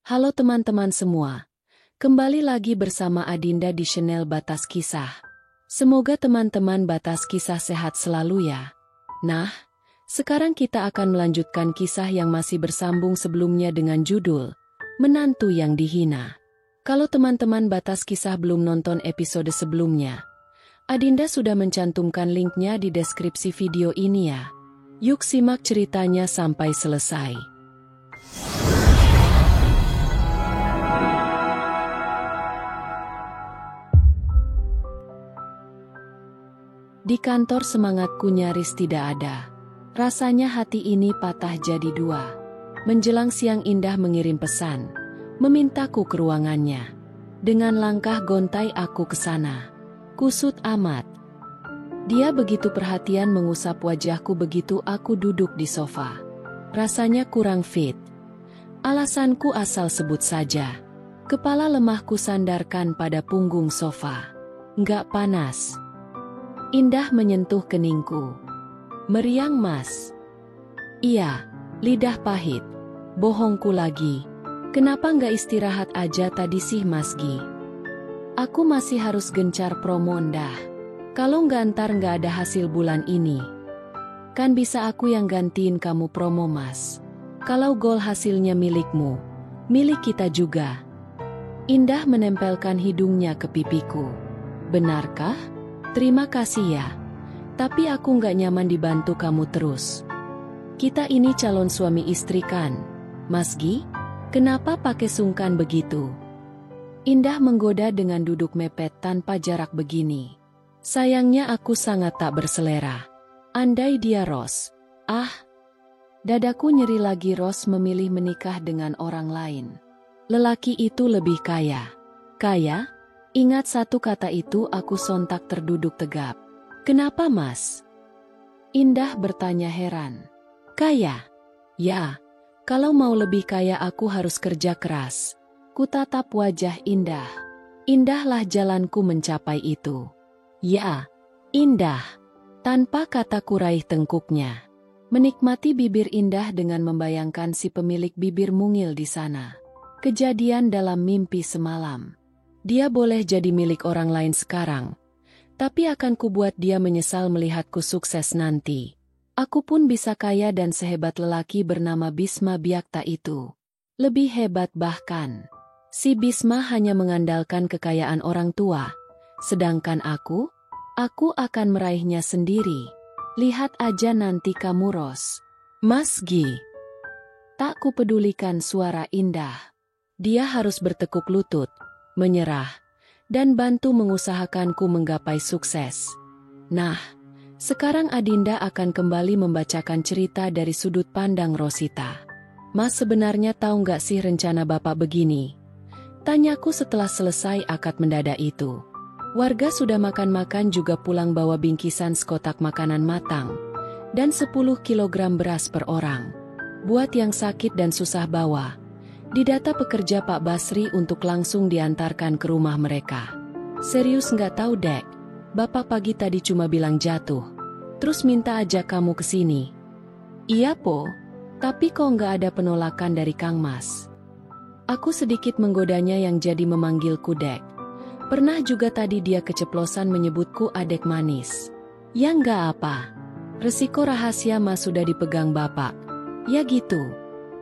Halo teman-teman semua, kembali lagi bersama Adinda di channel Batas Kisah. Semoga teman-teman Batas Kisah sehat selalu ya. Nah, sekarang kita akan melanjutkan kisah yang masih bersambung sebelumnya dengan judul Menantu yang Dihina. Kalau teman-teman Batas Kisah belum nonton episode sebelumnya, Adinda sudah mencantumkan linknya di deskripsi video ini ya. Yuk simak ceritanya sampai selesai. Di kantor semangatku nyaris tidak ada. Rasanya hati ini patah jadi dua. Menjelang siang Indah mengirim pesan, memintaku ke ruangannya. Dengan langkah gontai aku ke sana. Kusut amat. Dia begitu perhatian mengusap wajahku begitu aku duduk di sofa. Rasanya kurang fit. Alasanku asal sebut saja. Kepala lemahku sandarkan pada punggung sofa. Nggak panas. Indah menyentuh keningku. Meriang Mas. Iya, lidah pahit. Bohongku lagi. Kenapa nggak istirahat aja tadi sih Mas Gi? Aku masih harus gencar promo ndah. Kalau nggak nggak ada hasil bulan ini. Kan bisa aku yang gantiin kamu promo Mas. Kalau gol hasilnya milikmu, milik kita juga. Indah menempelkan hidungnya ke pipiku. Benarkah? Terima kasih ya. Tapi aku nggak nyaman dibantu kamu terus. Kita ini calon suami istri kan, Mas Gi? Kenapa pakai sungkan begitu? Indah menggoda dengan duduk mepet tanpa jarak begini. Sayangnya aku sangat tak berselera. Andai dia Ros. Dadaku nyeri lagi Ros memilih menikah dengan orang lain. Lelaki itu lebih kaya. Kaya? Ingat satu kata itu aku sontak terduduk tegap. Kenapa Mas? Indah bertanya heran. Kaya? Ya, kalau mau lebih kaya aku harus kerja keras. Kutatap wajah Indah. Indahlah jalanku mencapai itu. Ya, Indah. Tanpa kata kurai tengkuknya. Menikmati bibir Indah dengan membayangkan si pemilik bibir mungil di sana. Kejadian dalam mimpi semalam. Dia boleh jadi milik orang lain sekarang, tapi akan kubuat dia menyesal melihatku sukses nanti. Aku pun bisa kaya dan sehebat lelaki bernama Bisma Byakta itu. Lebih hebat bahkan. Si Bisma hanya mengandalkan kekayaan orang tua, sedangkan aku akan meraihnya sendiri. Lihat aja nanti kamu Ros. Mas Gi. Tak kupedulikan suara Indah. Dia harus bertekuk lutut, menyerah, dan bantu mengusahakanku menggapai sukses. Nah, sekarang Adinda akan kembali membacakan cerita dari sudut pandang Rosita. Mas sebenarnya tahu nggak sih rencana Bapak begini? Tanyaku setelah selesai akad mendadak itu. Warga sudah makan-makan juga pulang bawa bingkisan sekotak makanan matang, dan 10 kilogram beras per orang. Buat yang sakit dan susah bawa, didata pekerja Pak Basri untuk langsung diantarkan ke rumah mereka. Serius nggak tahu dek, Bapak pagi tadi cuma bilang jatuh, terus minta aja kamu kesini. Iya po, tapi kok nggak ada penolakan dari Kang Mas? Aku sedikit menggodanya yang jadi memanggilku dek. Pernah juga tadi dia keceplosan menyebutku adek manis. Ya nggak apa, resiko rahasia Mas sudah dipegang Bapak. Ya gitu.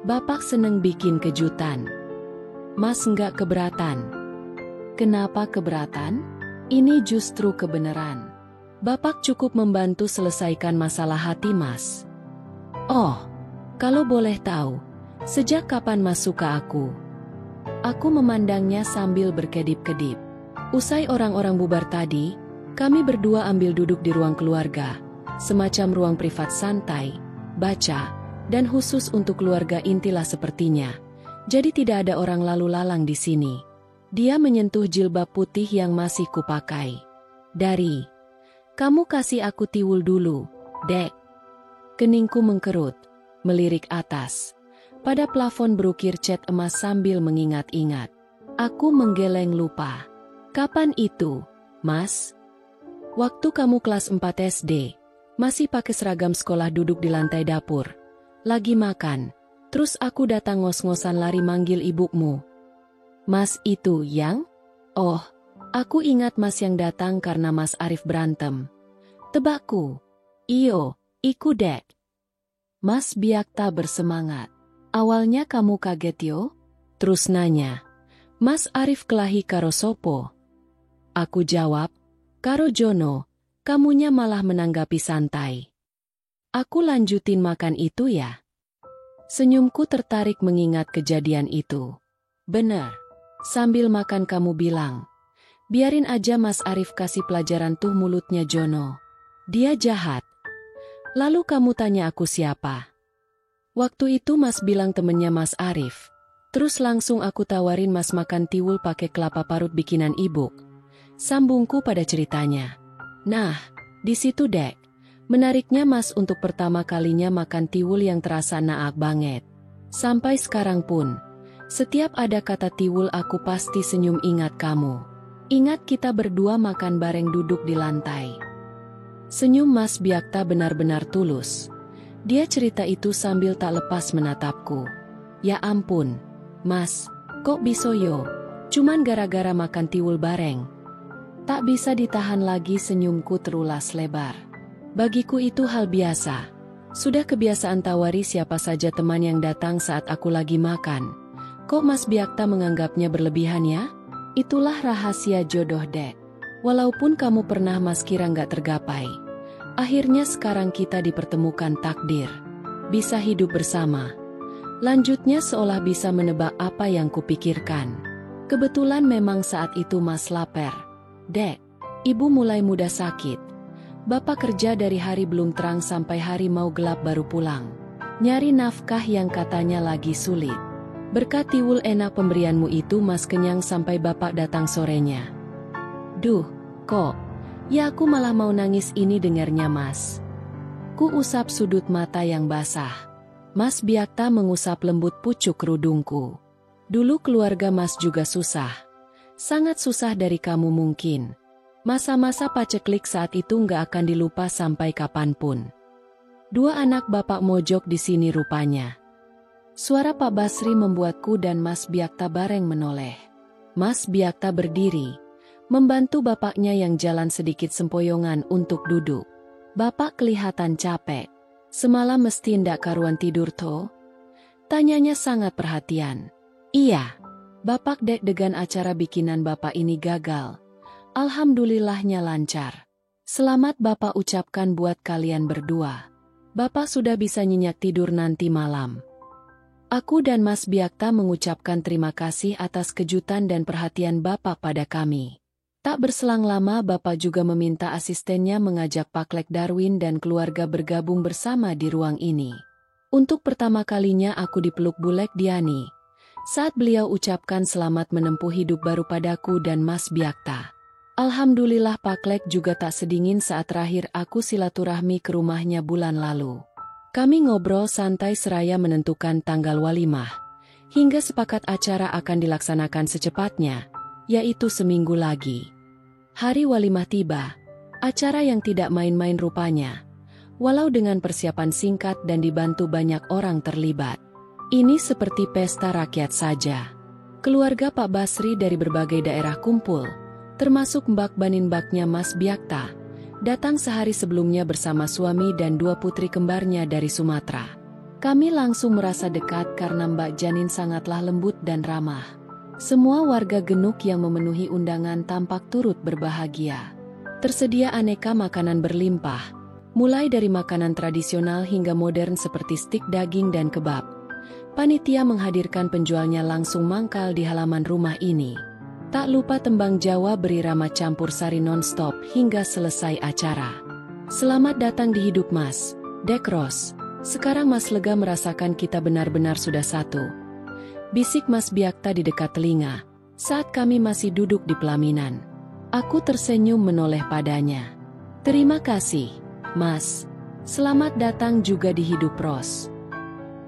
Bapak seneng bikin kejutan. Mas nggak keberatan. Kenapa keberatan? Ini justru kebenaran. Bapak cukup membantu selesaikan masalah hati Mas. Oh, kalau boleh tahu, sejak kapan Mas suka aku? Aku memandangnya sambil berkedip-kedip. Usai orang-orang bubar tadi, kami berdua ambil duduk di ruang keluarga, semacam ruang privat santai, baca, dan khusus untuk keluarga intilah sepertinya. Jadi tidak ada orang lalu lalang di sini. Dia menyentuh jilbab putih yang masih kupakai. Kamu kasih aku tiwul dulu, dek. Keningku mengkerut, melirik atas. Pada plafon berukir cat emas sambil mengingat-ingat. Aku menggeleng lupa. Kapan itu, Mas? Waktu kamu kelas 4 SD, masih pakai seragam sekolah duduk di lantai dapur. Lagi makan, Terus aku datang ngos-ngosan lari manggil ibumu. Mas itu yang? Oh, aku ingat Mas yang datang karena Mas Arif berantem. Tebakku. Iyo, iku dek. Mas Biakta bersemangat. Awalnya kamu kaget yo? Terus nanya. Mas Arif kelahi karo sopo? Aku jawab, karo Jono, kamunya malah menanggapi santai. Aku lanjutin makan itu ya. Senyumku tertarik mengingat kejadian itu. Bener. Sambil makan kamu bilang, biarin aja Mas Arif kasih pelajaran tuh mulutnya Jono. Dia jahat. Lalu kamu tanya aku siapa? Waktu itu Mas bilang temennya Mas Arif. Terus langsung aku tawarin Mas makan tiwul pakai kelapa parut bikinan ibu. Sambungku pada ceritanya. Nah, di situ dek. Menariknya Mas untuk pertama kalinya makan tiwul yang terasa naak banget. Sampai sekarang pun, setiap ada kata tiwul aku pasti senyum ingat kamu. Ingat kita berdua makan bareng duduk di lantai. Senyum Mas Biakta benar-benar tulus. Dia cerita itu sambil tak lepas menatapku. Ya ampun, Mas, kok bisa yo? Cuman gara-gara makan tiwul bareng. Tak bisa ditahan lagi senyumku terulas lebar. Bagiku itu hal biasa. Sudah kebiasaan tawari siapa saja teman yang datang saat aku lagi makan. Kok Mas Biakta menganggapnya berlebihan ya? Itulah rahasia jodoh dek. Walaupun kamu pernah Mas kira nggak tergapai. Akhirnya sekarang kita dipertemukan takdir. Bisa hidup bersama. Lanjutnya seolah bisa menebak apa yang kupikirkan. Kebetulan memang saat itu Mas lapar. Dek, ibu mulai mudah sakit. Bapak kerja dari hari belum terang sampai hari mau gelap baru pulang. Nyari nafkah yang katanya lagi sulit. Berkat tiwul enak pemberianmu itu Mas kenyang sampai bapak datang sorenya. Duh, kok? Ya aku malah mau nangis ini dengarnya Mas. Ku usap sudut mata yang basah. Mas Biakta mengusap lembut pucuk kerudungku. Dulu keluarga Mas juga susah. Sangat susah dari kamu mungkin. Masa-masa paceklik saat itu nggak akan dilupa sampai kapanpun. Dua anak bapak mojok di sini rupanya. Suara Pak Basri membuatku dan Mas Biakta bareng menoleh. Mas Biakta berdiri, membantu bapaknya yang jalan sedikit sempoyongan untuk duduk. Bapak kelihatan capek. Semalam mesti ndak karuan tidur toh? Tanyanya sangat perhatian. Iya, bapak deg-degan acara bikinan bapak ini gagal. Alhamdulillahnya lancar. Selamat Bapak ucapkan buat kalian berdua. Bapak sudah bisa nyenyak tidur nanti malam. Aku dan Mas Biakta mengucapkan terima kasih atas kejutan dan perhatian Bapak pada kami. Tak berselang lama Bapak juga meminta asistennya mengajak Pak Lek Darwin dan keluarga bergabung bersama di ruang ini. Untuk pertama kalinya aku dipeluk Bulek Diani. Saat beliau ucapkan selamat menempuh hidup baru padaku dan Mas Biakta. Alhamdulillah Pak Lek juga tak sedingin saat terakhir aku silaturahmi ke rumahnya bulan lalu. Kami ngobrol santai seraya menentukan tanggal walimah. Hingga sepakat acara akan dilaksanakan secepatnya, yaitu seminggu lagi. Hari walimah tiba, acara yang tidak main-main rupanya. Walau dengan persiapan singkat dan dibantu banyak orang terlibat. Ini seperti pesta rakyat saja. Keluarga Pak Basri dari berbagai daerah kumpul. Termasuk Mbak Banin Mbaknya Mas Biakta, datang sehari sebelumnya bersama suami dan dua putri kembarnya dari Sumatera. Kami langsung merasa dekat karena Mbak Janin sangatlah lembut dan ramah. Semua warga Genuk yang memenuhi undangan tampak turut berbahagia. Tersedia aneka makanan berlimpah, mulai dari makanan tradisional hingga modern seperti stik daging dan kebab. Panitia menghadirkan penjualnya langsung mangkal di halaman rumah ini. Tak lupa tembang Jawa berirama campur sari non-stop hingga selesai acara. Selamat datang di hidup Mas, Dek Ros. Sekarang Mas lega merasakan kita benar-benar sudah satu. Bisik Mas Biakta di dekat telinga, saat kami masih duduk di pelaminan. Aku tersenyum menoleh padanya. Terima kasih, Mas. Selamat datang juga di hidup Ros.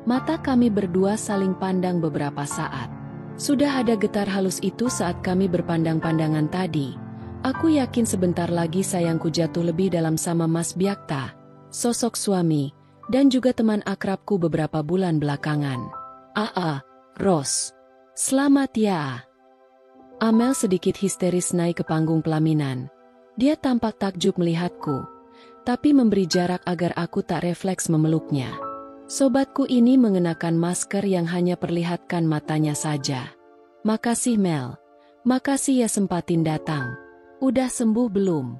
Mata kami berdua saling pandang beberapa saat. Sudah ada getar halus itu saat kami berpandang-pandangan tadi. Aku yakin sebentar lagi sayangku jatuh lebih dalam sama Mas Biakta, sosok suami, dan juga teman akrabku beberapa bulan belakangan. Ros. Selamat ya. Amel sedikit histeris naik ke panggung pelaminan. Dia tampak takjub melihatku, tapi memberi jarak agar aku tak refleks memeluknya. Sobatku ini mengenakan masker yang hanya perlihatkan matanya saja. Makasih Mel. Makasih ya sempatin datang. Udah sembuh belum?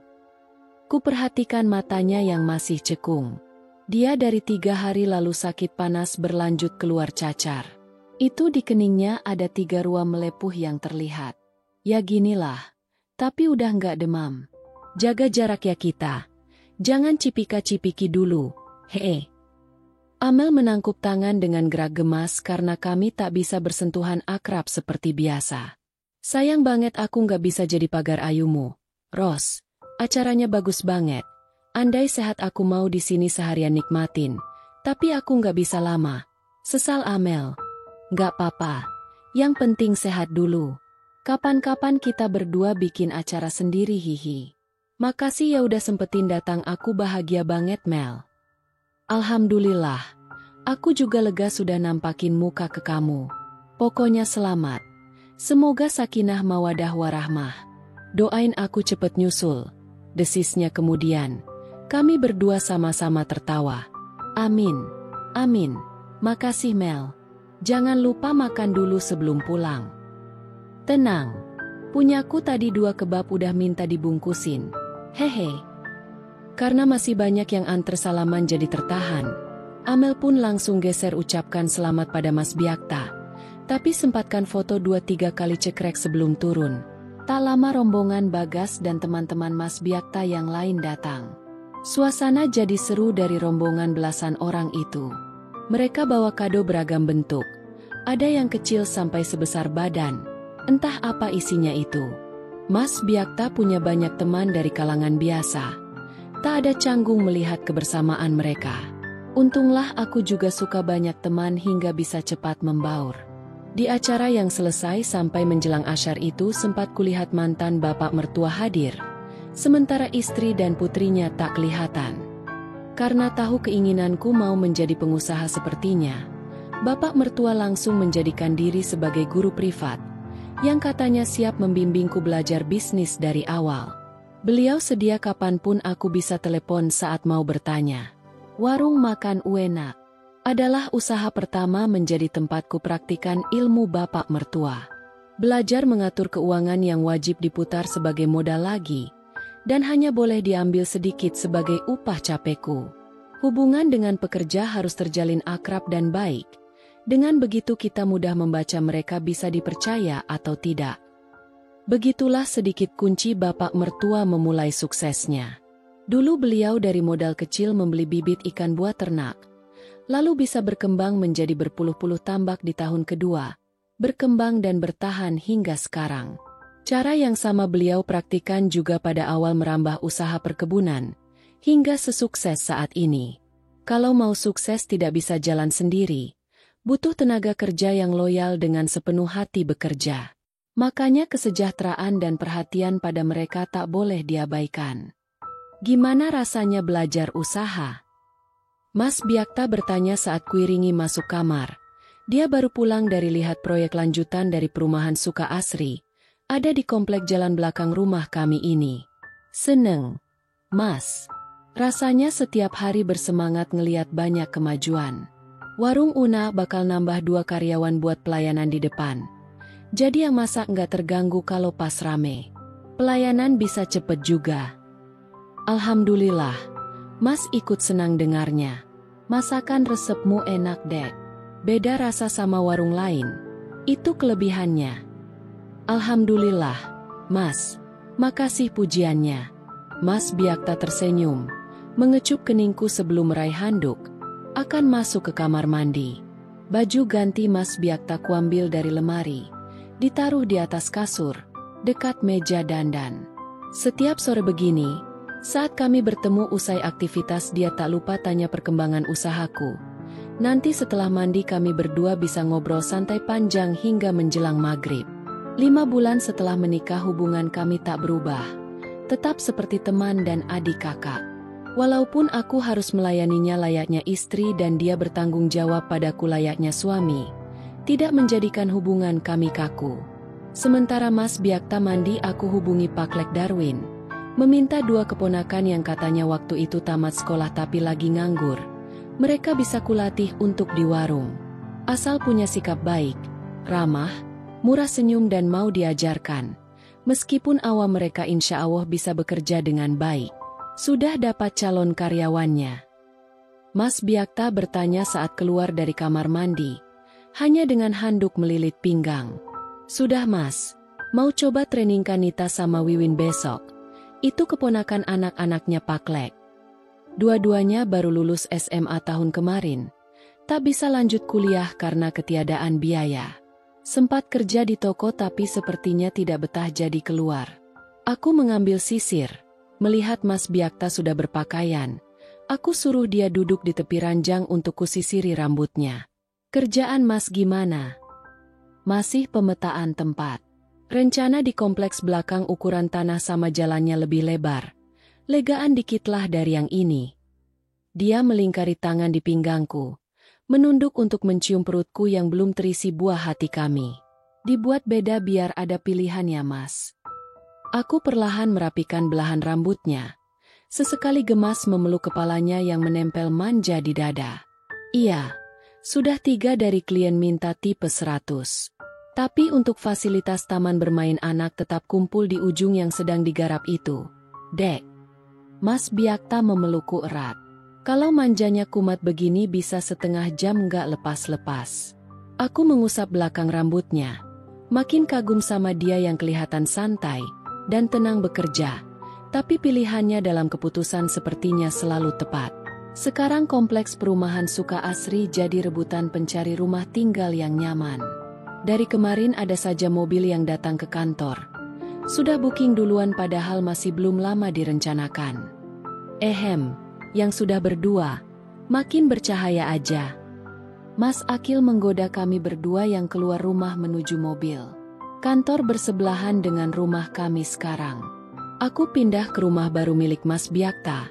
Ku perhatikan matanya yang masih cekung. Dia dari 3 hari lalu sakit panas berlanjut keluar cacar. Itu di keningnya ada 3 ruam melepuh yang terlihat. Ya ginilah, tapi udah nggak demam. Jaga jarak ya kita. Jangan cipika-cipiki dulu, hee. Amel menangkup tangan dengan gerak gemas karena kami tak bisa bersentuhan akrab seperti biasa. Sayang banget aku nggak bisa jadi pagar ayumu. Ros, acaranya bagus banget. Andai sehat aku mau di sini seharian nikmatin, tapi aku nggak bisa lama. Sesal Amel. Nggak apa-apa, yang penting sehat dulu. Kapan-kapan kita berdua bikin acara sendiri hihi. Makasih ya udah sempetin datang, aku bahagia banget Mel. Alhamdulillah, aku juga lega sudah nampakin muka ke kamu. Pokoknya selamat. Semoga sakinah mawadah warahmah. Doain aku cepet nyusul. Desisnya kemudian. Kami berdua sama-sama tertawa. Amin. Amin. Makasih Mel. Jangan lupa makan dulu sebelum pulang. Tenang. Punyaku tadi 2 kebab udah minta dibungkusin. Hehe. Karena masih banyak yang antar salaman jadi tertahan. Amel pun langsung geser ucapkan selamat pada Mas Biakta. Tapi sempatkan foto 2-3 kali cekrek sebelum turun. Tak lama rombongan Bagas dan teman-teman Mas Biakta yang lain datang. Suasana jadi seru dari rombongan belasan orang itu. Mereka bawa kado beragam bentuk. Ada yang kecil sampai sebesar badan. Entah apa isinya itu. Mas Biakta punya banyak teman dari kalangan biasa. Tak ada canggung melihat kebersamaan mereka. Untunglah aku juga suka banyak teman hingga bisa cepat membaur. Di acara yang selesai sampai menjelang asyar itu sempat kulihat mantan bapak mertua hadir. Sementara istri dan putrinya tak kelihatan. Karena tahu keinginanku mau menjadi pengusaha sepertinya, bapak mertua langsung menjadikan diri sebagai guru privat, yang katanya siap membimbingku belajar bisnis dari awal. Beliau sedia kapanpun aku bisa telepon saat mau bertanya. Warung makan Uenak adalah usaha pertama menjadi tempatku praktikan ilmu bapak mertua. Belajar mengatur keuangan yang wajib diputar sebagai modal lagi, dan hanya boleh diambil sedikit sebagai upah capekku. Hubungan dengan pekerja harus terjalin akrab dan baik. Dengan begitu kita mudah membaca mereka bisa dipercaya atau tidak. Begitulah sedikit kunci bapak mertua memulai suksesnya. Dulu beliau dari modal kecil membeli bibit ikan buat ternak. Lalu bisa berkembang menjadi berpuluh-puluh tambak di tahun kedua. Berkembang dan bertahan hingga sekarang. Cara yang sama beliau praktikan juga pada awal merambah usaha perkebunan. Hingga sesukses saat ini. Kalau mau sukses tidak bisa jalan sendiri. Butuh tenaga kerja yang loyal dengan sepenuh hati bekerja. Makanya kesejahteraan dan perhatian pada mereka tak boleh diabaikan. Gimana rasanya belajar usaha? Mas Biakta bertanya saat kuiringi masuk kamar. Dia baru pulang dari lihat proyek lanjutan dari perumahan Suka Asri. Ada di komplek jalan belakang rumah kami ini. Seneng, Mas. Rasanya setiap hari bersemangat ngeliat banyak kemajuan. Warung Una bakal nambah 2 karyawan buat pelayanan di depan. Jadi yang masak nggak terganggu kalau pas rame. Pelayanan bisa cepet juga. Alhamdulillah, Mas ikut senang dengarnya. Masakan resepmu enak dek. Beda rasa sama warung lain. Itu kelebihannya. Alhamdulillah, Mas. Makasih pujiannya. Mas Biakta tersenyum. Mengecup keningku sebelum meraih handuk. Akan masuk ke kamar mandi. Baju ganti Mas Biakta kuambil dari lemari. Ditaruh di atas kasur, dekat meja dandan. Setiap sore begini, saat kami bertemu usai aktivitas dia tak lupa tanya perkembangan usahaku. Nanti setelah mandi kami berdua bisa ngobrol santai panjang hingga menjelang maghrib. 5 bulan setelah menikah hubungan kami tak berubah. Tetap seperti teman dan adik kakak. Walaupun aku harus melayaninya layaknya istri dan dia bertanggung jawab padaku layaknya suami, tidak menjadikan hubungan kami kaku. Sementara Mas Biakta mandi, aku hubungi Pak Lek Darwin, meminta 2 keponakan yang katanya waktu itu tamat sekolah tapi lagi nganggur. Mereka bisa kulatih untuk di warung. Asal punya sikap baik, ramah, murah senyum dan mau diajarkan. Meskipun awam mereka insya Allah bisa bekerja dengan baik. Sudah dapat calon karyawannya. Mas Biakta bertanya saat keluar dari kamar mandi, hanya dengan handuk melilit pinggang. Sudah Mas, mau coba trainingkan Nita sama Wiwin besok. Itu keponakan anak-anaknya Pak Lek. Dua-duanya baru lulus SMA tahun kemarin. Tak bisa lanjut kuliah karena ketiadaan biaya. Sempat kerja di toko tapi sepertinya tidak betah jadi keluar. Aku mengambil sisir. Melihat Mas Biakta sudah berpakaian, aku suruh dia duduk di tepi ranjang untuk kusisiri rambutnya. Kerjaan Mas gimana? Masih pemetaan tempat. Rencana di kompleks belakang ukuran tanah sama jalannya lebih lebar. Legaan dikitlah dari yang ini. Dia melingkari tangan di pinggangku, menunduk untuk mencium perutku yang belum terisi buah hati kami. Dibuat beda biar ada pilihan ya Mas. Aku perlahan merapikan belahan rambutnya. Sesekali gemas memeluk kepalanya yang menempel manja di dada. Iya, sudah 3 dari klien minta tipe 100. Tapi untuk fasilitas taman bermain anak tetap kumpul di ujung yang sedang digarap itu. Dek. Mas Biakta memelukku erat. Kalau manjanya kumat begini bisa setengah jam nggak lepas-lepas. Aku mengusap belakang rambutnya. Makin kagum sama dia yang kelihatan santai dan tenang bekerja, tapi pilihannya dalam keputusan sepertinya selalu tepat. Sekarang kompleks perumahan Suka Asri jadi rebutan pencari rumah tinggal yang nyaman. Dari kemarin ada saja mobil yang datang ke kantor. Sudah booking duluan padahal masih belum lama direncanakan. Yang sudah berdua, makin bercahaya aja. Mas Akil menggoda kami berdua yang keluar rumah menuju mobil. Kantor bersebelahan dengan rumah kami sekarang. Aku pindah ke rumah baru milik Mas Biakta,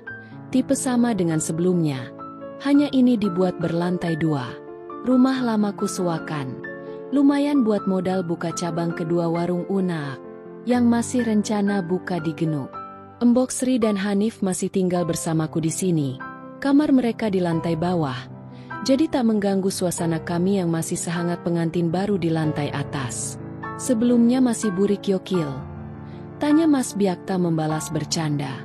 tipe sama dengan sebelumnya. Hanya ini dibuat berlantai 2. Rumah lamaku suakan. Lumayan buat modal buka cabang kedua warung Unak, yang masih rencana buka di Genuk. Embok Sri dan Hanif masih tinggal bersamaku di sini. Kamar mereka di lantai bawah, jadi tak mengganggu suasana kami yang masih sehangat pengantin baru di lantai atas. Sebelumnya masih burik yokil. Tanya Mas Biakta membalas bercanda.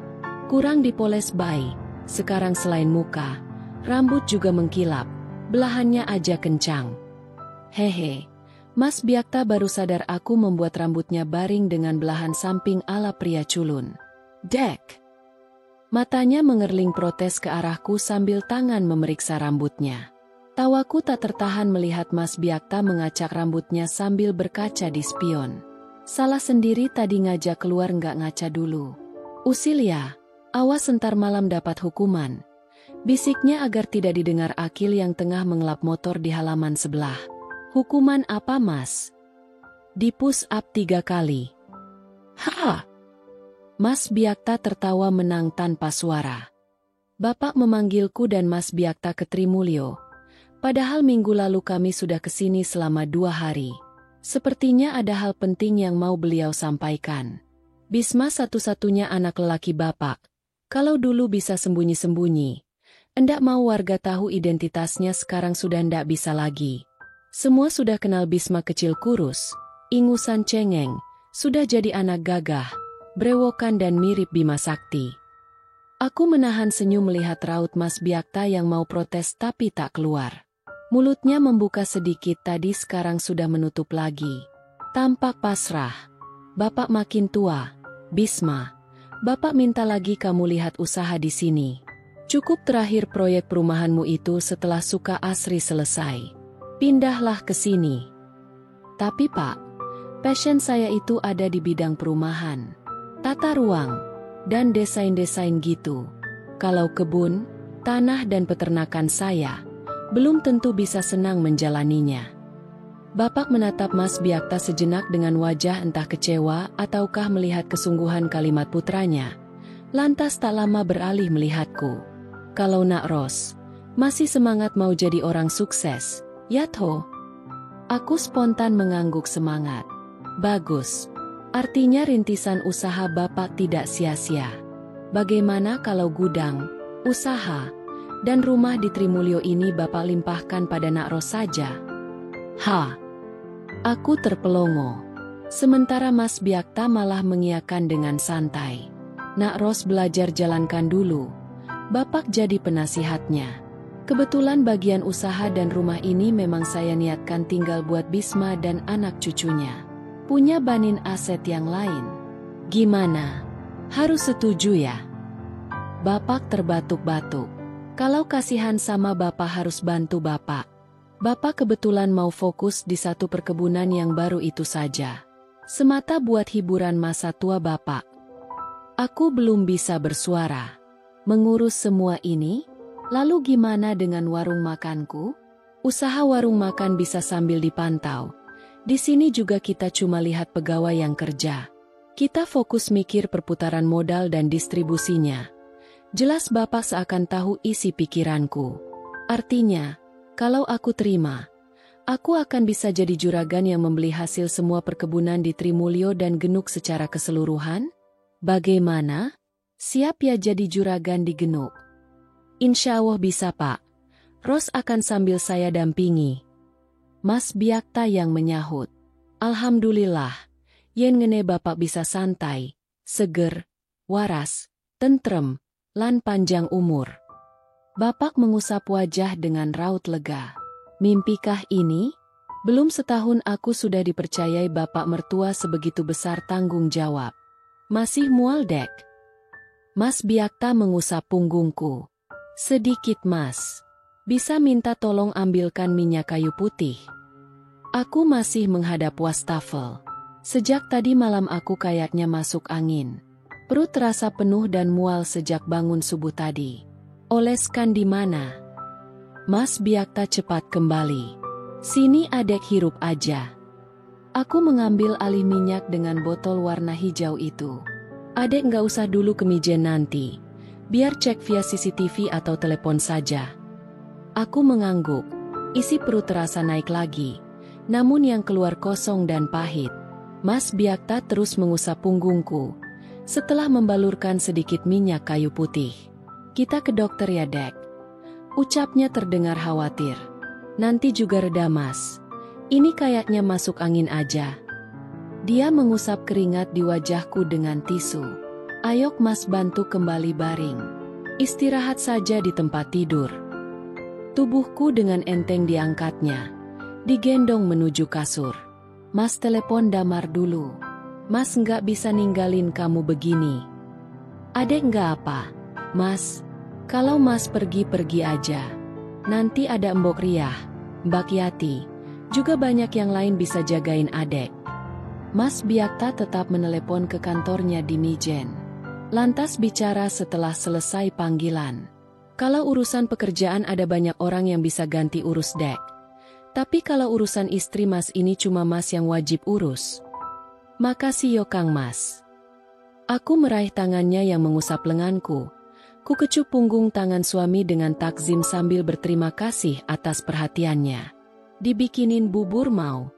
Kurang dipoles bay, sekarang selain muka, rambut juga mengkilap, belahannya aja kencang. Hehe, Mas Biakta baru sadar aku membuat rambutnya baring dengan belahan samping ala pria culun. Dek! Matanya mengerling protes ke arahku sambil tangan memeriksa rambutnya. Tawaku tak tertahan melihat Mas Biakta mengacak rambutnya sambil berkaca di spion. Salah sendiri tadi ngajak keluar nggak ngaca dulu. Usil ya, awas entar malam dapat hukuman. Bisiknya agar tidak didengar Akil yang tengah mengelap motor di halaman sebelah. Hukuman apa Mas? Di push up 3 kali. Ha! Mas Biakta tertawa menang tanpa suara. Bapak memanggilku dan Mas Biakta ke Trimulyo. Padahal minggu lalu kami sudah kesini selama 2 hari. Sepertinya ada hal penting yang mau beliau sampaikan. Bisma satu-satunya anak lelaki Bapak. Kalau dulu bisa sembunyi-sembunyi, endak mau warga tahu identitasnya sekarang sudah endak bisa lagi. Semua sudah kenal Bisma kecil kurus, ingusan cengeng, sudah jadi anak gagah, brewokan dan mirip Bima Sakti. Aku menahan senyum melihat raut Mas Biakta yang mau protes tapi tak keluar. Mulutnya membuka sedikit tadi sekarang sudah menutup lagi. Tampak pasrah. Bapak makin tua. Bisma, Bapak minta lagi kamu lihat usaha di sini. Cukup terakhir proyek perumahanmu itu setelah Suka Asri selesai. Pindahlah ke sini. Tapi Pak, passion saya itu ada di bidang perumahan. Tata ruang, dan desain-desain gitu. Kalau kebun, tanah dan peternakan saya belum tentu bisa senang menjalaninya. Bapak menatap Mas Biakta sejenak dengan wajah entah kecewa ataukah melihat kesungguhan kalimat putranya. Lantas tak lama beralih melihatku. Kalau Nak Ros masih semangat mau jadi orang sukses, Yatho. Aku spontan mengangguk semangat. Bagus. Artinya rintisan usaha Bapak tidak sia-sia. Bagaimana kalau gudang, usaha, dan rumah di Trimulyo ini Bapak limpahkan pada Nak Ros saja? Aku terpelongo. Sementara Mas Byakta malah mengiyakan dengan santai. Nak Ros belajar jalankan dulu. Bapak jadi penasihatnya. Kebetulan bagian usaha dan rumah ini memang saya niatkan tinggal buat Bisma dan anak cucunya. Punya banin aset yang lain. Gimana? Harus setuju ya? Bapak terbatuk-batuk. Kalau kasihan sama Bapak harus bantu Bapak. Bapak kebetulan mau fokus di satu perkebunan yang baru itu saja. Semata buat hiburan masa tua Bapak. Aku belum bisa bersuara. Mengurus semua ini? Lalu gimana dengan warung makanku? Usaha warung makan bisa sambil dipantau. Di sini juga kita cuma lihat pegawai yang kerja. Kita fokus mikir perputaran modal dan distribusinya. Jelas Bapak seakan tahu isi pikiranku. Artinya, kalau aku terima, aku akan bisa jadi juragan yang membeli hasil semua perkebunan di Trimulyo dan Genuk secara keseluruhan? Bagaimana? Siap ya jadi juragan di Genuk? Insya Allah bisa Pak. Ros akan sambil saya dampingi. Mas Byakta yang menyahut. Alhamdulillah, yen ngene Bapak bisa santai, seger, waras, tentrem, lan panjang umur. Bapak mengusap wajah dengan raut lega. Mimpikah ini? Belum setahun aku sudah dipercayai Bapak mertua sebegitu besar tanggung jawab. Masih mual dek? Mas Byakta mengusap punggungku. Sedikit Mas. Bisa minta tolong ambilkan minyak kayu putih. Aku masih menghadap wastafel. Sejak tadi malam aku kayaknya masuk angin. Perut terasa penuh dan mual sejak bangun subuh tadi. Oleskan di mana? Mas Byakta cepat kembali. Sini adek hirup aja. Aku mengambil alih minyak dengan botol warna hijau itu. Adek nggak usah dulu ke mijen nanti. Biar cek via CCTV atau telepon saja. Aku mengangguk. Isi perut terasa naik lagi. Namun yang keluar kosong dan pahit. Mas Byakta terus mengusap punggungku. Setelah membalurkan sedikit minyak kayu putih. Kita ke dokter ya dek. Ucapnya terdengar khawatir. Nanti juga reda Mas. Ini kayaknya masuk angin aja. Dia mengusap keringat di wajahku dengan tisu. Ayok Mas bantu kembali baring. Istirahat saja di tempat tidur. Tubuhku dengan enteng diangkatnya. Digendong menuju kasur. Mas telepon Damar dulu. Mas nggak bisa ninggalin kamu begini. Adek nggak apa, Mas. Kalau Mas pergi-pergi aja. Nanti ada Mbok Riah, Mbak Yati. Juga banyak yang lain bisa jagain adek. Mas Byakta tetap menelepon ke kantornya di Mijen. Lantas bicara setelah selesai panggilan. Kalau urusan pekerjaan ada banyak orang yang bisa ganti urus dek. Tapi kalau urusan istri Mas ini cuma Mas yang wajib urus. Makasih yo Kang Mas. Aku meraih tangannya yang mengusap lenganku. Ku kecup punggung tangan suami dengan takzim sambil berterima kasih atas perhatiannya. Dibikinin bubur mau?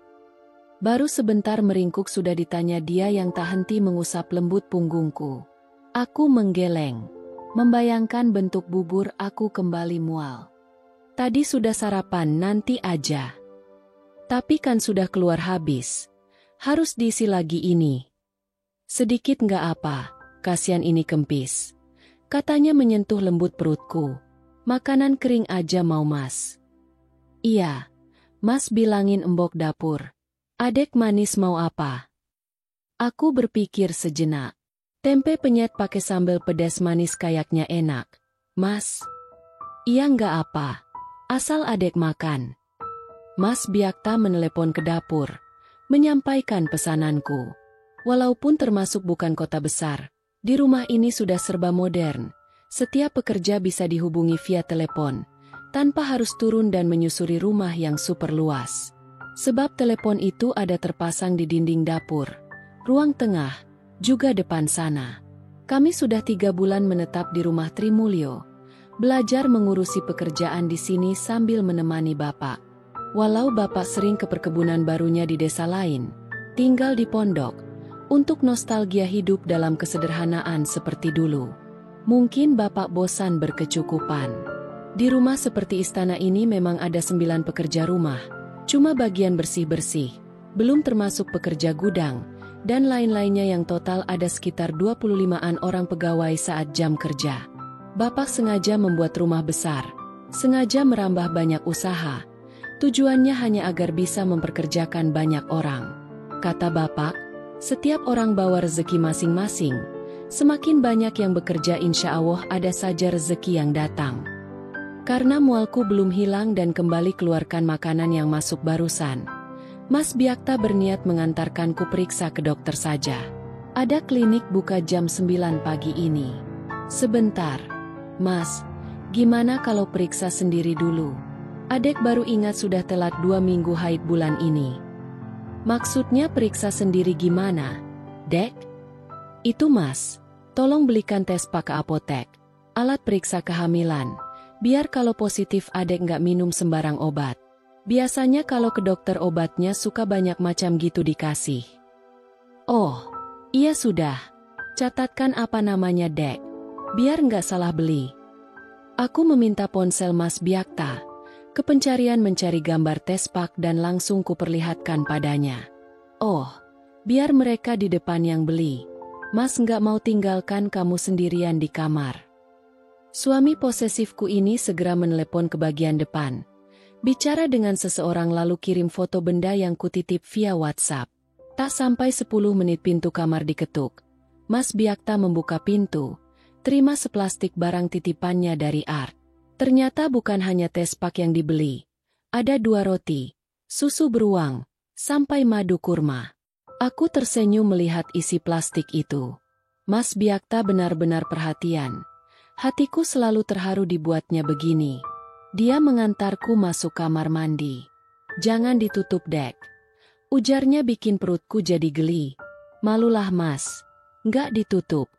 Baru sebentar meringkuk sudah ditanya dia yang tak henti mengusap lembut punggungku. Aku menggeleng. Membayangkan bentuk bubur aku kembali mual. Tadi sudah sarapan nanti aja. Tapi kan sudah keluar habis. Harus diisi lagi ini. Sedikit nggak apa, kasihan ini kempis. Katanya menyentuh lembut perutku. Makanan kering aja mau Mas. Iya, Mas bilangin embok dapur. Adek manis mau apa? Aku berpikir sejenak. Tempe penyet pakai sambal pedas manis kayaknya enak. Mas? Iya nggak apa. Asal adek makan. Mas Byakta menelepon ke dapur. Menyampaikan pesananku. Walaupun termasuk bukan kota besar. Di rumah ini sudah serba modern. Setiap pekerja bisa dihubungi via telepon. Tanpa harus turun dan menyusuri rumah yang super luas. Sebab telepon itu ada terpasang di dinding dapur, ruang tengah, juga depan sana. Kami sudah 3 bulan menetap di rumah Trimulyo, belajar mengurusi pekerjaan di sini sambil menemani Bapak. Walau Bapak sering ke perkebunan barunya di desa lain, tinggal di pondok, untuk nostalgia hidup dalam kesederhanaan seperti dulu. Mungkin Bapak bosan berkecukupan. Di rumah seperti istana ini memang ada 9 pekerja rumah, cuma bagian bersih-bersih, belum termasuk pekerja gudang, dan lain-lainnya yang total ada sekitar 25-an orang pegawai saat jam kerja. Bapak sengaja membuat rumah besar, sengaja merambah banyak usaha, tujuannya hanya agar bisa memperkerjakan banyak orang. Kata Bapak, setiap orang bawa rezeki masing-masing, semakin banyak yang bekerja insya Allah ada saja rezeki yang datang. Karena mualku belum hilang dan kembali keluarkan makanan yang masuk barusan, Mas Byakta berniat mengantarkanku periksa ke dokter saja. Ada klinik buka jam 9 pagi ini. Sebentar, Mas, gimana kalau periksa sendiri dulu? Adek baru ingat sudah telat 2 minggu haid bulan ini. Maksudnya periksa sendiri gimana, Dek? Itu Mas, tolong belikan tes pak ke apotek, alat periksa kehamilan, biar kalau positif adek nggak minum sembarang obat. Biasanya kalau ke dokter obatnya suka banyak macam gitu dikasih. Oh, iya sudah. Catatkan apa namanya Dek, biar nggak salah beli. Aku meminta ponsel Mas Byakta, ke pencarian mencari gambar tes pak dan langsung kuperlihatkan padanya. Oh, biar mereka di depan yang beli. Mas nggak mau tinggalkan kamu sendirian di kamar. Suami posesifku ini segera menelepon ke bagian depan. Bicara dengan seseorang lalu kirim foto benda yang kutitip via WhatsApp. Tak sampai 10 menit pintu kamar diketuk. Mas Byakta membuka pintu, terima seplastik barang titipannya dari Art. Ternyata bukan hanya tes pak yang dibeli. Ada 2 roti, susu beruang, sampai madu kurma. Aku tersenyum melihat isi plastik itu. Mas Byakta benar-benar perhatian. Hatiku selalu terharu dibuatnya begini. Dia mengantarku masuk kamar mandi. Jangan ditutup Dek. Ujarnya bikin perutku jadi geli. Malulah Mas. Nggak ditutup.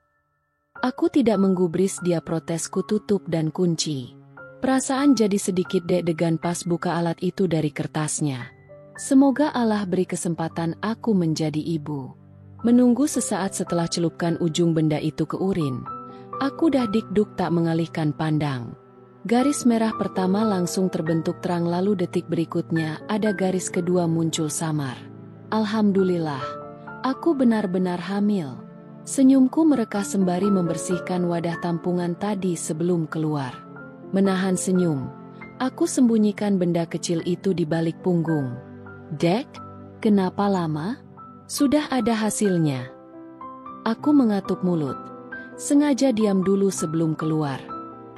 Aku tidak menggubris dia protesku tutup dan kunci. Perasaan jadi sedikit deg-degan pas buka alat itu dari kertasnya. Semoga Allah beri kesempatan aku menjadi ibu. Menunggu sesaat setelah celupkan ujung benda itu ke urin. Aku dah dikduk tak mengalihkan pandang. Garis merah pertama langsung terbentuk terang lalu detik berikutnya ada garis kedua muncul samar. Alhamdulillah, aku benar-benar hamil. Senyumku mereka sembari membersihkan wadah tampungan tadi sebelum keluar. Menahan senyum, aku sembunyikan benda kecil itu di balik punggung. Dek, kenapa lama? Sudah ada hasilnya. Aku mengatuk mulut. Sengaja diam dulu sebelum keluar.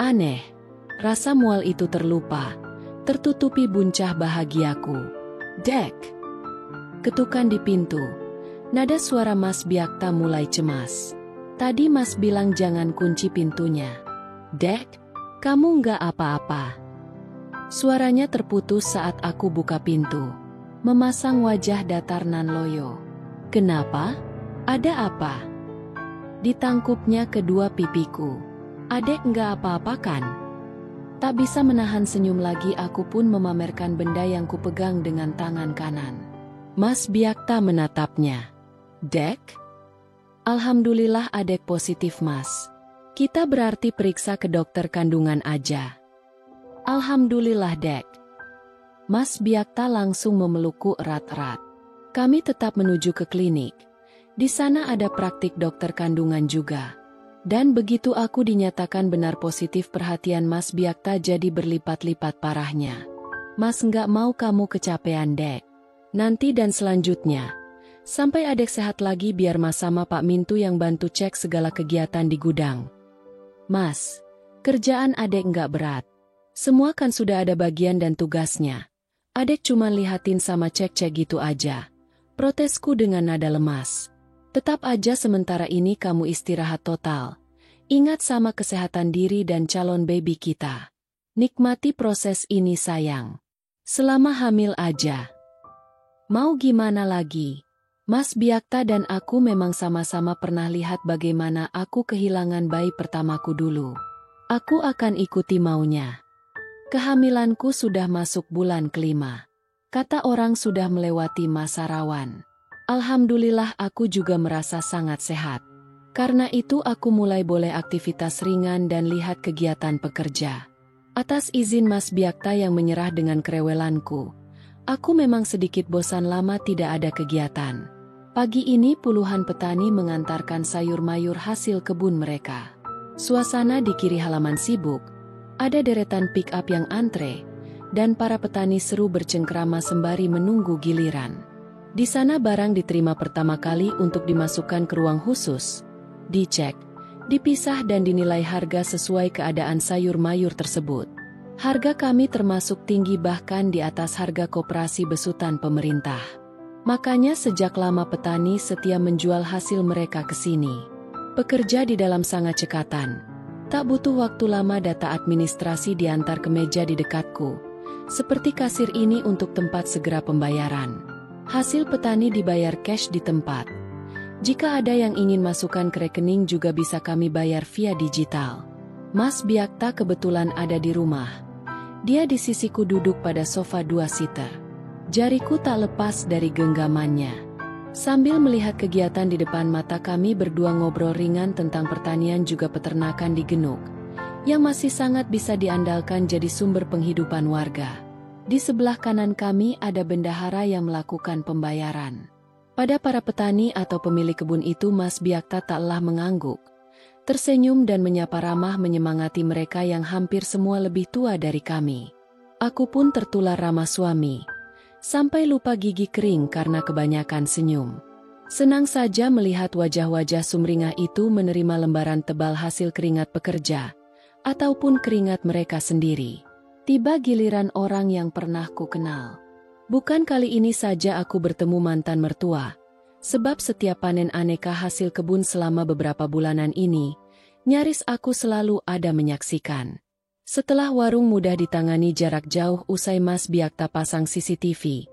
Aneh. Rasa mual itu terlupa, tertutupi buncah bahagiaku. Dek! Ketukan di pintu. Nada suara Mas Byakta mulai cemas. Tadi Mas bilang jangan kunci pintunya. Dek, kamu nggak apa-apa. Suaranya terputus saat aku buka pintu. Memasang wajah datar nan loyo. Kenapa? Ada apa? Ditangkupnya kedua pipiku. Adek nggak apa-apa kan? Tak bisa menahan senyum lagi aku pun memamerkan benda yang kupegang dengan tangan kanan. Mas Byakta menatapnya. Dek? Alhamdulillah adek positif Mas. Kita berarti periksa ke dokter kandungan aja. Alhamdulillah Dek. Mas Byakta langsung memelukku erat-erat. Kami tetap menuju ke klinik. Di sana ada praktik dokter kandungan juga. Dan begitu aku dinyatakan benar positif perhatian Mas Byakta jadi berlipat-lipat parahnya. Mas nggak mau kamu kecapean Dek. Nanti dan selanjutnya. Sampai adek sehat lagi biar Mas sama Pak Mintu yang bantu cek segala kegiatan di gudang. Mas, kerjaan adek nggak berat. Semua kan sudah ada bagian dan tugasnya. Adek cuma lihatin sama cek-cek gitu aja. Protesku dengan nada lemas. Tetap aja sementara ini kamu istirahat total. Ingat sama kesehatan diri dan calon baby kita. Nikmati proses ini sayang. Selama hamil aja. Mau gimana lagi? Mas Biakta dan aku memang sama-sama pernah lihat bagaimana aku kehilangan bayi pertamaku dulu. Aku akan ikuti maunya. Kehamilanku sudah masuk bulan kelima. Kata orang sudah melewati masa rawan. Alhamdulillah aku juga merasa sangat sehat. Karena itu aku mulai boleh aktivitas ringan dan lihat kegiatan pekerja. Atas izin Mas Biakta yang menyerah dengan kerewelanku, aku memang sedikit bosan lama tidak ada kegiatan. Pagi ini puluhan petani mengantarkan sayur mayur hasil kebun mereka. Suasana di kiri halaman sibuk, ada deretan pick-up yang antre, dan para petani seru bercengkrama sembari menunggu giliran. Di sana barang diterima pertama kali untuk dimasukkan ke ruang khusus, dicek, dipisah dan dinilai harga sesuai keadaan sayur mayur tersebut. Harga kami termasuk tinggi bahkan di atas harga koperasi besutan pemerintah. Makanya sejak lama petani setia menjual hasil mereka ke sini. Pekerja di dalam sangat cekatan. Tak butuh waktu lama data administrasi diantar ke meja di dekatku. Seperti kasir ini untuk tempat segera pembayaran. Hasil petani dibayar cash di tempat. Jika ada yang ingin masukkan ke rekening juga bisa kami bayar via digital. Mas Biakta kebetulan ada di rumah. Dia di sisiku duduk pada sofa 2-seater. Jariku tak lepas dari genggamannya. Sambil melihat kegiatan di depan mata kami berdua ngobrol ringan tentang pertanian juga peternakan di Genuk, yang masih sangat bisa diandalkan jadi sumber penghidupan warga. Di sebelah kanan kami ada bendahara yang melakukan pembayaran. Pada para petani atau pemilik kebun itu Mas Biakta taklah mengangguk, tersenyum dan menyapa ramah menyemangati mereka yang hampir semua lebih tua dari kami. Aku pun tertular ramah suami. Sampai lupa gigi kering karena kebanyakan senyum. Senang saja melihat wajah-wajah sumringah itu menerima lembaran tebal hasil keringat pekerja, ataupun keringat mereka sendiri. Tiba giliran orang yang pernah ku kenal. Bukan kali ini saja aku bertemu mantan mertua, sebab setiap panen aneka hasil kebun selama beberapa bulanan ini, nyaris aku selalu ada menyaksikan. Setelah warung mudah ditangani jarak jauh usai Mas Biakta pasang CCTV,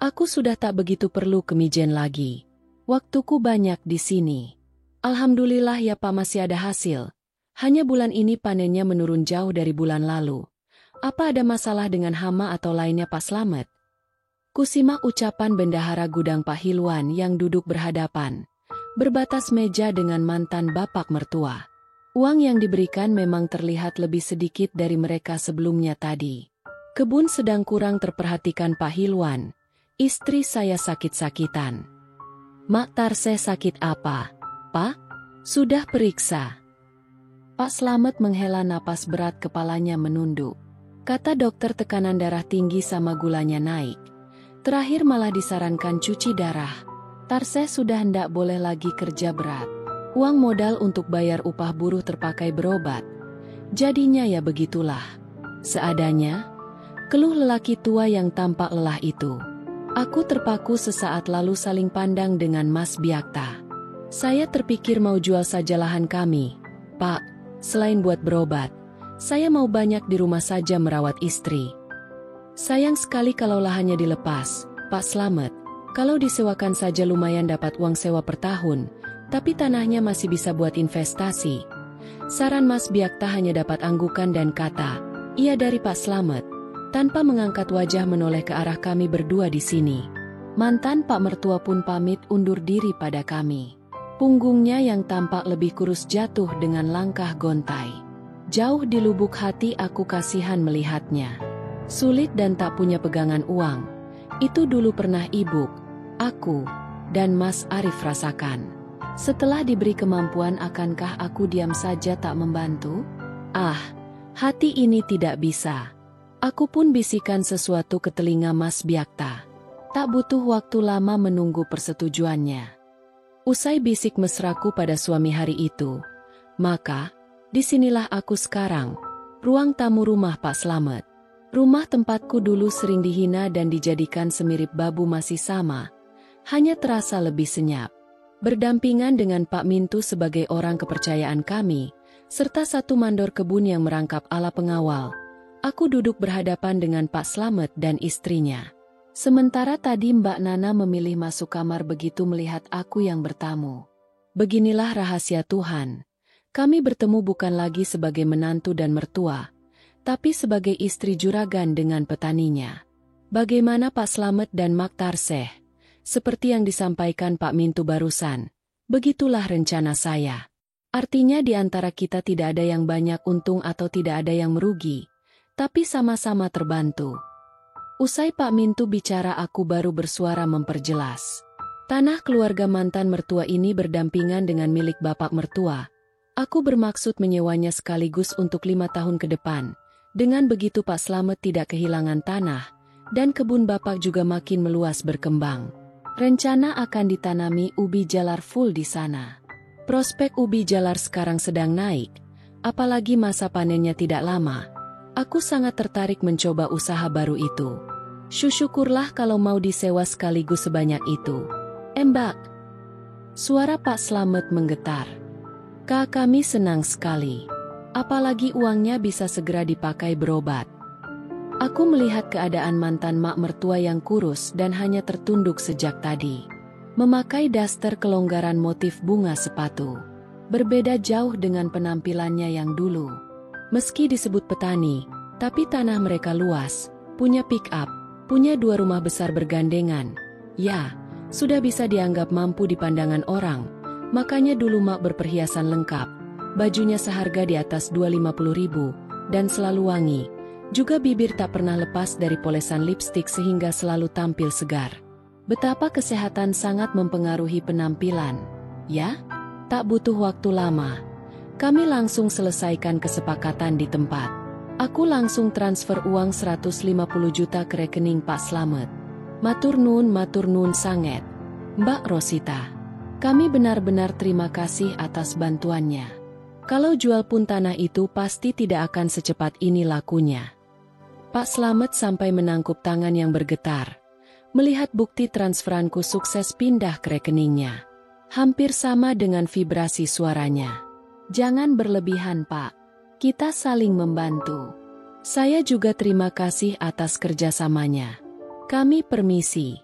aku sudah tak begitu perlu ke Mijen lagi. Waktuku banyak di sini. Alhamdulillah ya Pak masih ada hasil. Hanya bulan ini panennya menurun jauh dari bulan lalu. Apa ada masalah dengan hama atau lainnya Pak Slamet? Kusimak ucapan bendahara gudang Pak Hilwan yang duduk berhadapan, berbatas meja dengan mantan bapak mertua. Uang yang diberikan memang terlihat lebih sedikit dari mereka sebelumnya tadi. Kebun sedang kurang terperhatikan Pak Hilwan. Istri saya sakit-sakitan. Mak Tarse sakit apa? Pak? Sudah periksa. Pak Slamet menghela napas berat kepalanya menunduk. Kata dokter tekanan darah tinggi sama gulanya naik. Terakhir malah disarankan cuci darah. Tarse sudah hendak boleh lagi kerja berat. Uang modal untuk bayar upah buruh terpakai berobat. Jadinya ya begitulah. Seadanya, keluh lelaki tua yang tampak lelah itu. Aku terpaku sesaat lalu saling pandang dengan Mas Biakta. Saya terpikir mau jual saja lahan kami. Pak, selain buat berobat, saya mau banyak di rumah saja merawat istri. Sayang sekali kalau lahannya dilepas, Pak Slamet. Kalau disewakan saja lumayan dapat uang sewa per tahun. Tapi tanahnya masih bisa buat investasi. Saran Mas Biakta hanya dapat anggukan dan kata, "Iya" dari Pak Slamet, tanpa mengangkat wajah menoleh ke arah kami berdua di sini. Mantan Pak mertua pun pamit undur diri pada kami. Punggungnya yang tampak lebih kurus jatuh dengan langkah gontai. Jauh di lubuk hati aku kasihan melihatnya. Sulit dan tak punya pegangan uang. Itu dulu pernah ibu, aku, dan Mas Arif rasakan. Setelah diberi kemampuan akankah aku diam saja tak membantu? Ah, hati ini tidak bisa. Aku pun bisikan sesuatu ke telinga Mas Biakta. Tak butuh waktu lama menunggu persetujuannya. Usai bisik mesraku pada suami hari itu, maka, disinilah aku sekarang, ruang tamu rumah Pak Slamet. Rumah tempatku dulu sering dihina dan dijadikan semirip babu masih sama, hanya terasa lebih senyap. Berdampingan dengan Pak Mintu sebagai orang kepercayaan kami, serta satu mandor kebun yang merangkap ala pengawal, aku duduk berhadapan dengan Pak Slamet dan istrinya. Sementara tadi Mbak Nana memilih masuk kamar begitu melihat aku yang bertamu. Beginilah rahasia Tuhan. Kami bertemu bukan lagi sebagai menantu dan mertua, tapi sebagai istri juragan dengan petaninya. Bagaimana Pak Slamet dan Mak Tarseh? Seperti yang disampaikan Pak Mintu barusan, begitulah rencana saya. Artinya di antara kita tidak ada yang banyak untung atau tidak ada yang merugi, tapi sama-sama terbantu. Usai Pak Mintu bicara aku baru bersuara memperjelas. Tanah keluarga mantan mertua ini berdampingan dengan milik bapak mertua. Aku bermaksud menyewanya sekaligus untuk 5 tahun ke depan. Dengan begitu Pak Slamet tidak kehilangan tanah, dan kebun bapak juga makin meluas berkembang. Rencana akan ditanami ubi jalar full di sana. Prospek ubi jalar sekarang sedang naik, apalagi masa panennya tidak lama. Aku sangat tertarik mencoba usaha baru itu. Syukurlah kalau mau disewa sekaligus sebanyak itu. Mbak. Suara Pak Slamet menggetar. Kami senang sekali. Apalagi uangnya bisa segera dipakai berobat. Aku melihat keadaan mantan mak mertua yang kurus dan hanya tertunduk sejak tadi. Memakai daster kelonggaran motif bunga sepatu. Berbeda jauh dengan penampilannya yang dulu. Meski disebut petani, tapi tanah mereka luas, punya pick up, punya 2 rumah besar bergandengan. Ya, sudah bisa dianggap mampu di pandangan orang, makanya dulu mak berperhiasan lengkap. Bajunya seharga di atas 250.000, dan selalu wangi. Juga bibir tak pernah lepas dari polesan lipstik sehingga selalu tampil segar. Betapa kesehatan sangat mempengaruhi penampilan. Ya, tak butuh waktu lama. Kami langsung selesaikan kesepakatan di tempat. Aku langsung transfer uang 150 juta ke rekening Pak Slamet. Matur nuwun sanget. Mbak Rosita. Kami benar-benar terima kasih atas bantuannya. Kalau jual pun tanah itu pasti tidak akan secepat ini lakunya. Pak Slamet sampai menangkup tangan yang bergetar. Melihat bukti transferanku sukses pindah ke rekeningnya. Hampir sama dengan vibrasi suaranya. Jangan berlebihan Pak. Kita saling membantu. Saya juga terima kasih atas kerjasamanya. Kami permisi.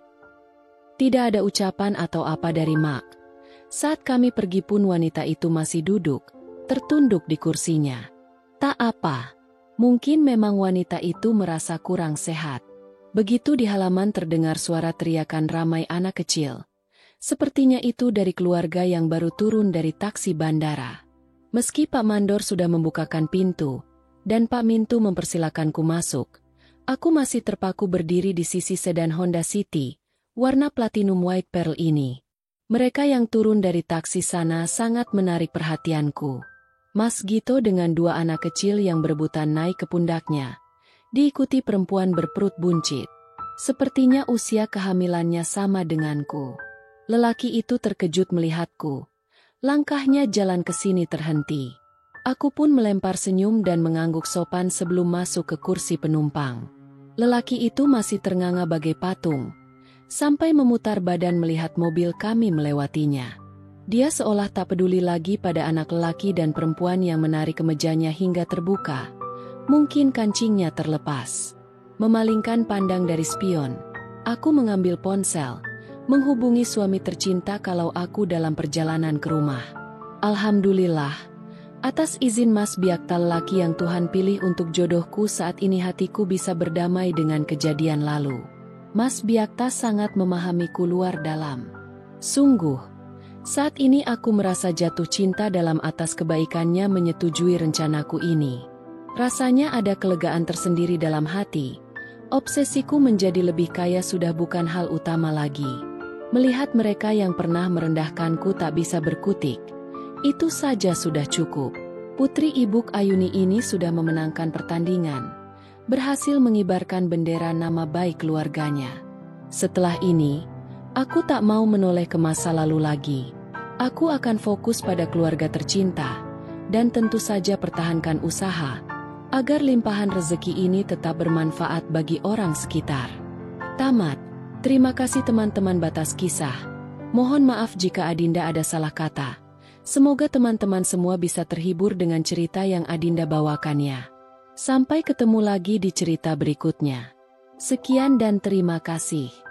Tidak ada ucapan atau apa dari Mak. Saat kami pergi pun wanita itu masih duduk, tertunduk di kursinya. Tak apa. Mungkin memang wanita itu merasa kurang sehat. Begitu di halaman terdengar suara teriakan ramai anak kecil. Sepertinya itu dari keluarga yang baru turun dari taksi bandara. Meski Pak Mandor sudah membukakan pintu, dan Pak Mintu mempersilakanku masuk, aku masih terpaku berdiri di sisi sedan Honda City, warna platinum white pearl ini. Mereka yang turun dari taksi sana sangat menarik perhatianku. Mas Gito dengan 2 anak kecil yang berebutan naik ke pundaknya, diikuti perempuan berperut buncit. Sepertinya usia kehamilannya sama denganku. Lelaki itu terkejut melihatku. Langkahnya jalan ke sini terhenti. Aku pun melempar senyum dan mengangguk sopan sebelum masuk ke kursi penumpang. Lelaki itu masih ternganga bagai patung, sampai memutar badan melihat mobil kami melewatinya. Dia seolah tak peduli lagi pada anak lelaki dan perempuan yang menarik kemejanya hingga terbuka. Mungkin kancingnya terlepas. Memalingkan pandang dari spion, aku mengambil ponsel, menghubungi suami tercinta kalau aku dalam perjalanan ke rumah. Alhamdulillah, atas izin Mas Biakta lelaki yang Tuhan pilih untuk jodohku saat ini hatiku bisa berdamai dengan kejadian lalu. Mas Biakta sangat memahamiku luar dalam. Sungguh, saat ini aku merasa jatuh cinta dalam atas kebaikannya menyetujui rencanaku ini. Rasanya ada kelegaan tersendiri dalam hati. Obsesiku menjadi lebih kaya sudah bukan hal utama lagi. Melihat mereka yang pernah merendahkanku tak bisa berkutik, itu saja sudah cukup. Putri Ibu Ayuni ini sudah memenangkan pertandingan, berhasil mengibarkan bendera nama baik keluarganya. Setelah ini, aku tak mau menoleh ke masa lalu lagi. Aku akan fokus pada keluarga tercinta, dan tentu saja pertahankan usaha, agar limpahan rezeki ini tetap bermanfaat bagi orang sekitar. Tamat. Terima kasih teman-teman batas kisah. Mohon maaf jika Adinda ada salah kata. Semoga teman-teman semua bisa terhibur dengan cerita yang Adinda bawakannya. Sampai ketemu lagi di cerita berikutnya. Sekian dan terima kasih.